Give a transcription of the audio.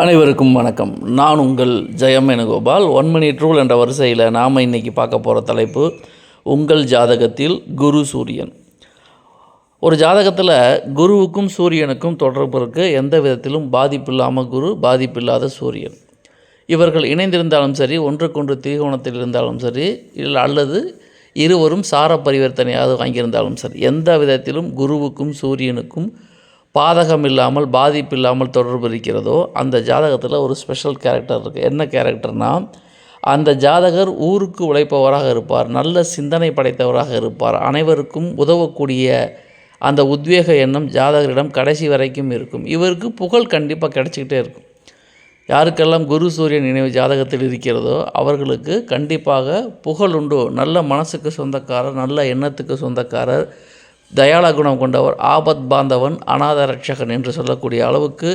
அனைவருக்கும் வணக்கம். நான் உங்கள் ஜெயம் வேணுகோபால். 1 மினிட் ரூல் என்ற வரிசையில் நாம் இன்றைக்கி பார்க்க போகிற தலைப்பு உங்கள் ஜாதகத்தில் குரு சூரியன். ஒரு ஜாதகத்தில் குருவுக்கும் சூரியனுக்கும் தொடர்பு இருக்குது. எந்த விதத்திலும் பாதிப்பில்லாமல் குரு, பாதிப்பில்லாத சூரியன். இவர்கள் இணைந்திருந்தாலும் சரி, ஒன்றுக்கொன்று திரிகோணத்தில் இருந்தாலும் சரி, அல்லது இருவரும் சார பரிவர்த்தனையாக வாங்கியிருந்தாலும் சரி, எந்த விதத்திலும் குருவுக்கும் சூரியனுக்கும் பாதகம் இல்லாமல் பாதிப்பு இல்லாமல் தொடர்பு இருக்கிறதோ அந்த ஜாதகத்தில் ஒரு ஸ்பெஷல் கேரக்டர் இருக்குது. என்ன கேரக்டர்னால், அந்த ஜாதகர் ஊருக்கு உழைப்பவராக இருப்பார், நல்ல சிந்தனை படைத்தவராக இருப்பார், அனைவருக்கும் உதவக்கூடிய அந்த உத்வேக எண்ணம் ஜாதகரிடம் கடைசி வரைக்கும் இருக்கும். இவருக்கு புகழ் கண்டிப்பாக கிடைச்சிக்கிட்டே இருக்கும். யாருக்கெல்லாம் குரு சூரியன் நினைவு ஜாதகத்தில் இருக்கிறதோ அவர்களுக்கு கண்டிப்பாக புகழ் உண்டு. நல்ல மனசுக்கு சொந்தக்காரர், நல்ல எண்ணத்துக்கு சொந்தக்காரர், தயாள குணம் கொண்டவர், ஆபத் பாந்தவன், அநாத ரட்சகன் என்று சொல்லக்கூடிய அளவுக்கு